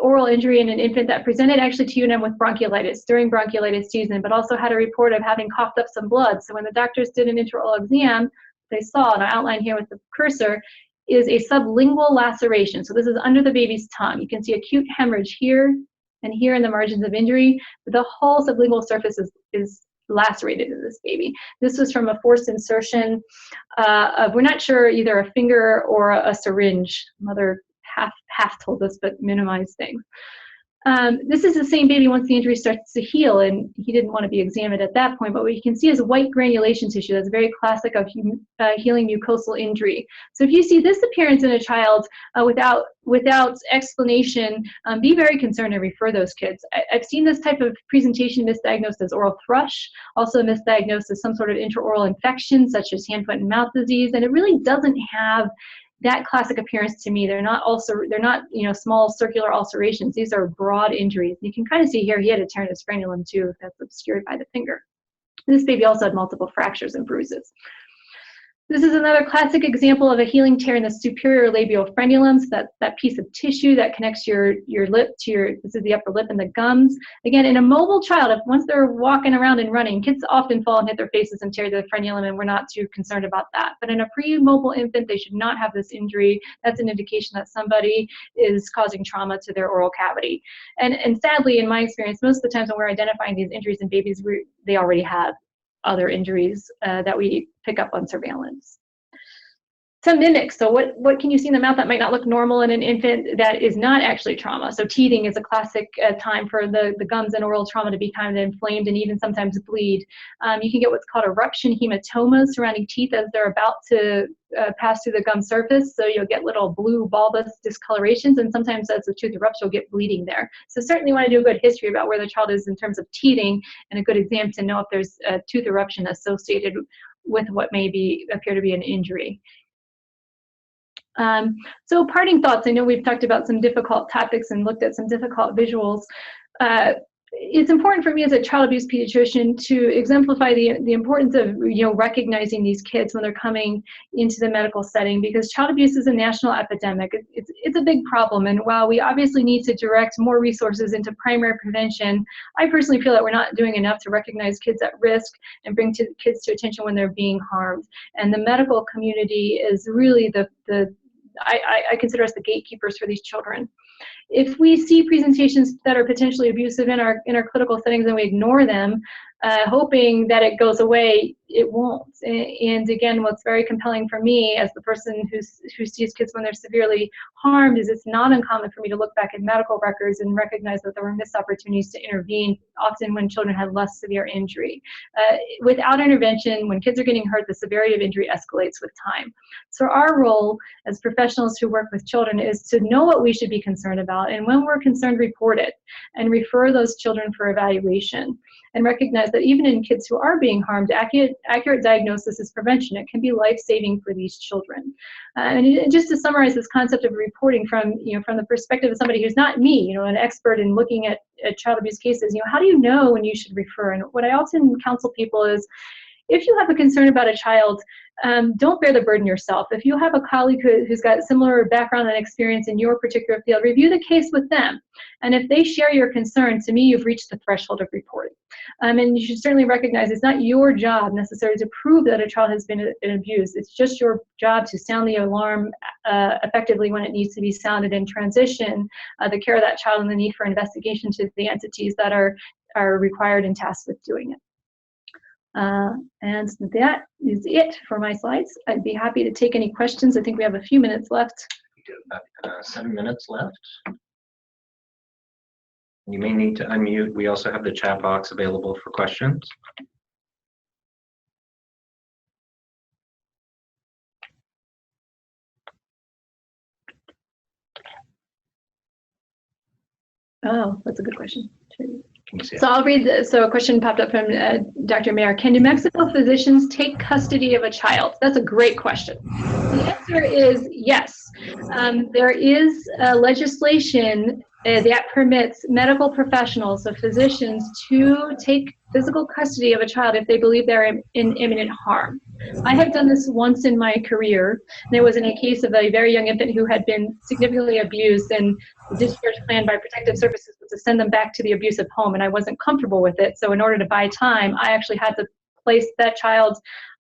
Speaker 1: oral injury in an infant that presented actually to UNM with bronchiolitis during bronchiolitis season, but also had a report of having coughed up some blood. So when the doctors did an intraoral exam, they saw, and I outline here with the cursor, is a sublingual laceration. So this is under the baby's tongue. You can see acute hemorrhage here and here in the margins of injury, but the whole sublingual surface is lacerated in this baby. This was from a forced insertion of, we're not sure, either a finger or a syringe. Mother half told us, but minimized things. This is the same baby once the injury starts to heal, and he didn't want to be examined at that point, but what you can see is white granulation tissue. That's very classic of healing mucosal injury. So if you see this appearance in a child without explanation, be very concerned and refer those kids. I've seen this type of presentation misdiagnosed as oral thrush, also misdiagnosed as some sort of intraoral infection, such as hand, foot, and mouth disease, and it really doesn't have that classic appearance to me. They're not small circular ulcerations. These are broad injuries. You can kind of see here he had a tear in his frenulum too, that's obscured by the finger. This baby also had multiple fractures and bruises. This is another classic example of a healing tear in the superior labial frenulum, so that piece of tissue that connects your lip to this is the upper lip and the gums. Again, in a mobile child, once they're walking around and running, kids often fall and hit their faces and tear the frenulum, and we're not too concerned about that. But in a pre-mobile infant, they should not have this injury. That's an indication that somebody is causing trauma to their oral cavity. And sadly, in my experience, most of the times when we're identifying these injuries in babies, they already have other injuries that we pick up on surveillance. Some mimics. So what can you see in the mouth that might not look normal in an infant that is not actually trauma? So teething is a classic time for the gums and oral trauma to be kind of inflamed and even sometimes bleed. You can get what's called eruption hematomas surrounding teeth as they're about to pass through the gum surface. So you'll get little blue bulbous discolorations, and sometimes as the tooth erupts, you'll get bleeding there. So certainly want to do a good history about where the child is in terms of teething and a good exam to know if there's a tooth eruption associated with what may appear to be an injury. So parting thoughts, I know we've talked about some difficult topics and looked at some difficult visuals. It's important for me as a child abuse pediatrician to exemplify the importance of recognizing these kids when they're coming into the medical setting, because child abuse is a national epidemic. It's a big problem, and while we obviously need to direct more resources into primary prevention, I personally feel that we're not doing enough to recognize kids at risk and bring kids to attention when they're being harmed. And the medical community is really I consider us the gatekeepers for these children. If we see presentations that are potentially abusive in our clinical settings and we ignore them, hoping that it goes away, it won't. And again, what's very compelling for me as the person who sees kids when they're severely harmed is it's not uncommon for me to look back at medical records and recognize that there were missed opportunities to intervene, often when children had less severe injury. Without intervention, when kids are getting hurt, the severity of injury escalates with time. So our role as professionals who work with children is to know what we should be concerned about, and when we're concerned, report it and refer those children for evaluation. And recognize that even in kids who are being harmed, accurate diagnosis is prevention. It can be life-saving for these children. And just to summarize this concept of reporting from the perspective of somebody who's not me, an expert in looking at child abuse cases, how do you know when you should refer? And what I often counsel people is, if you have a concern about a child, don't bear the burden yourself. If you have a colleague who's got similar background and experience in your particular field, review the case with them. And if they share your concern, to me, you've reached the threshold of reporting. And you should certainly recognize it's not your job necessarily to prove that a child has been abused. It's just your job to sound the alarm effectively when it needs to be sounded, and transition the care of that child and the need for investigation to the entities that are required and tasked with doing it. And that is it for my slides. I'd be happy to take any questions. I think we have a few minutes left.
Speaker 2: We do have 7 minutes left. You may need to unmute. We also have the chat box available for questions.
Speaker 1: Oh, that's a good question.
Speaker 2: So
Speaker 1: I'll read this. So a question popped up from Dr. Mayer. Can New Mexico physicians take custody of a child? That's a great question. The answer is yes. There is legislation that permits medical professionals, so physicians, to take physical custody of a child if they believe they're in imminent harm. I have done this once in my career, and it was in a case of a very young infant who had been significantly abused, and the discharge plan by protective services was to send them back to the abusive home, and I wasn't comfortable with it. So in order to buy time, I actually had to place that child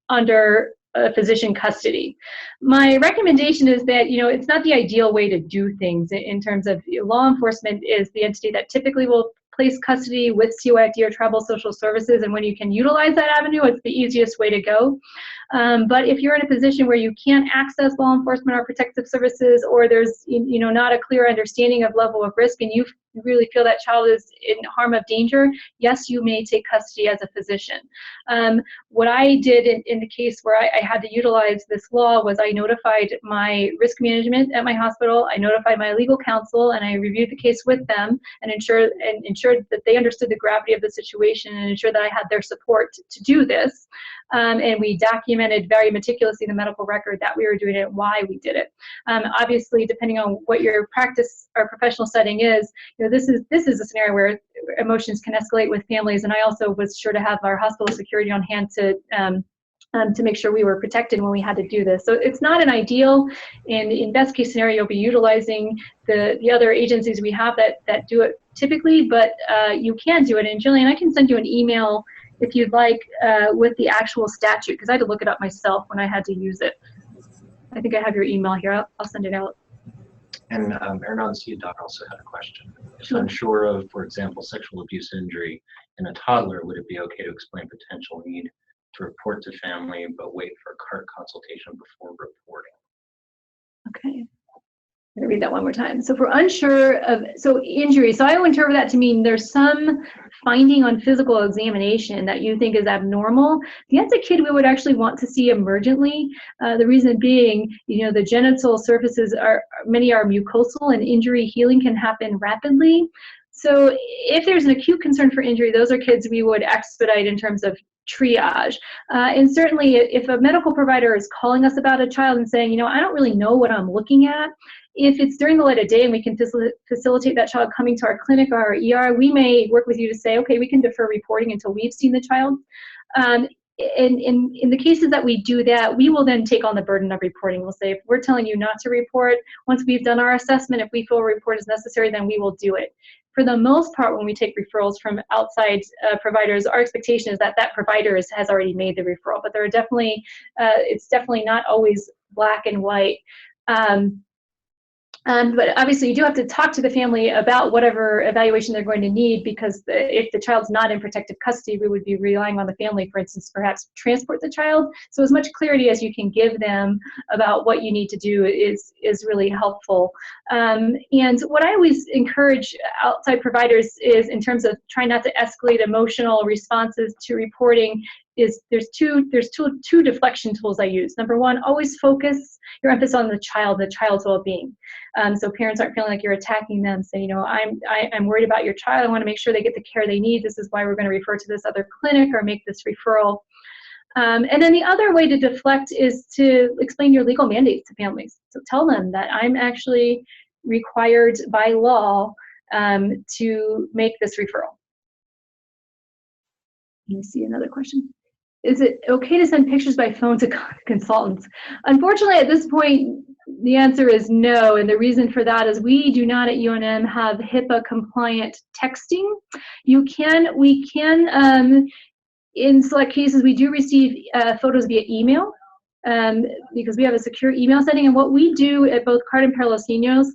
Speaker 1: under physician custody. My recommendation is that, it's not the ideal way to do things in terms of law enforcement is the entity that typically will place custody with COIFD or tribal social services, and when you can utilize that avenue, it's the easiest way to go. But if you're in a position where you can't access law enforcement or protective services, or there's not a clear understanding of level of risk, and you really feel that child is in harm of danger, yes, you may take custody as a physician. What I did in the case where I had to utilize this law was I notified my risk management at my hospital, I notified my legal counsel, and I reviewed the case with them and ensured that they understood the gravity of the situation and ensured that I had their support to do this. And we documented very meticulously the medical record that we were doing it, why we did it. Obviously, depending on what your practice or professional setting is, this is a scenario where emotions can escalate with families, and I also was sure to have our hospital security on hand to to make sure we were protected when we had to do this. So it's not an ideal, and in best case scenario, you'll be utilizing the other agencies we have that do it typically, but you can do it. And Jillian, I can send you an email if you'd like with the actual statute, because I had to look it up myself when I had to use it. I think I have your email here. I'll send it out.
Speaker 2: And Ernon Doc also had a question. If
Speaker 1: Sure.
Speaker 2: unsure of, for example, sexual abuse injury in a toddler, would it be okay to explain potential need to report to family, but wait for a CART consultation before reporting?
Speaker 1: Okay. I'm gonna read that one more time. So if we're unsure of, so injury, so I would interpret that to mean there's some finding on physical examination that you think is abnormal. That's a kid we would actually want to see emergently. The reason being, you know, the genital surfaces many are mucosal, and injury healing can happen rapidly. So if there's an acute concern for injury, those are kids we would expedite in terms of triage. And certainly if a medical provider is calling us about a child and saying, you know, I don't really know what I'm looking at, if it's during the light of day and we can facilitate that child coming to our clinic or our ER, we may work with you to say, okay, we can defer reporting until we've seen the child. In the cases that we do that, we will then take on the burden of reporting. We'll say, if we're telling you not to report, once we've done our assessment, if we feel a report is necessary, then we will do it. For the most part, when we take referrals from outside providers, our expectation is that that provider has already made the referral, but there are definitely, it's definitely not always black and white. But obviously you do have to talk to the family about whatever evaluation they're going to need, because if the child's not in protective custody, we would be relying on the family, for instance, perhaps transport the child. So as much clarity as you can give them about what you need to do is really helpful. And what I always encourage outside providers is, in terms of trying not to escalate emotional responses to reporting, is there's two deflection tools I use. Number one, always focus your emphasis on the child's well-being. So parents aren't feeling like you're attacking them. Say, you know, I'm worried about your child. I want to make sure they get the care they need. This is why we're going to refer to this other clinic or make this referral. And then the other way to deflect is to explain your legal mandates to families. So tell them that I'm actually required by law to make this referral. Let me see another question. Is it okay to send pictures by phone to consultants? Unfortunately, at this point, the answer is no, and the reason for that is we do not at UNM have HIPAA compliant texting. We can, in select cases, we do receive photos via email, because we have a secure email setting. And what we do at both CART and Para Los Niños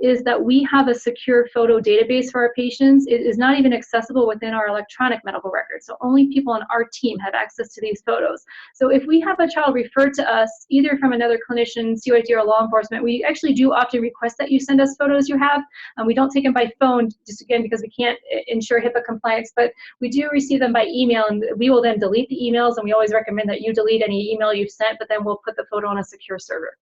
Speaker 1: is that we have a secure photo database for our patients. It is not even accessible within our electronic medical records. So only people on our team have access to these photos. So if we have a child referred to us, either from another clinician, CYT, or law enforcement, we actually do often request that you send us photos you have. We don't take them by phone, just again, because we can't ensure HIPAA compliance, but we do receive them by email, and we will then delete the emails, and we always recommend that you delete any email you've sent, but then we'll put the photo on a secure server.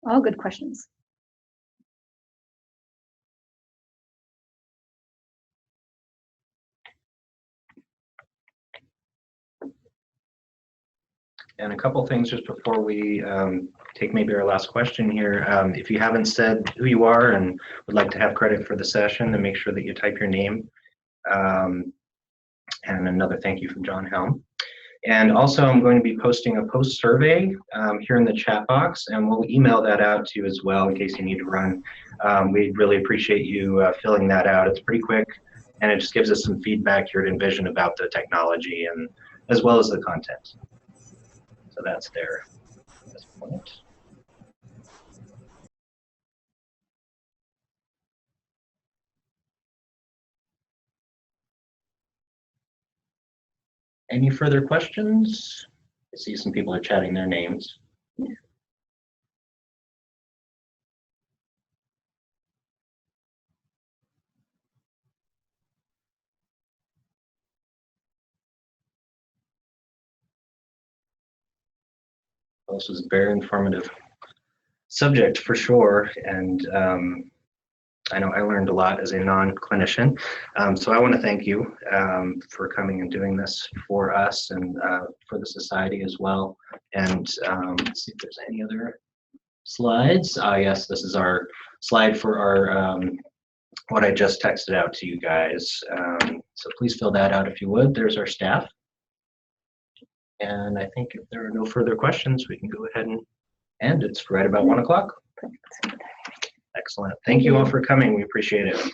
Speaker 1: All good questions.
Speaker 2: And a couple things just before we take maybe our last question here. If you haven't said who you are and would like to have credit for the session, then make sure that you type your name. And another thank you from John Helm. And also, I'm going to be posting a post survey here in the chat box, and we'll email that out to you as well in case you need to run. We'd really appreciate you filling that out. It's pretty quick, and it just gives us some feedback here at Envision about the technology and as well as the content. So that's there at this point. Any further questions? I see some people are chatting their names.
Speaker 1: Yeah.
Speaker 2: This was a very informative subject for sure, and I know I learned a lot as a non-clinician, so I want to thank you for coming and doing this for us and for the society as well. And let's see if there's any other slides. Yes, this is our slide for our what I just texted out to you guys. So please fill that out if you would. There's our staff. And I think if there are no further questions, we can go ahead and end. It's right about 1 o'clock. Excellent. Thank you all for coming. We appreciate it.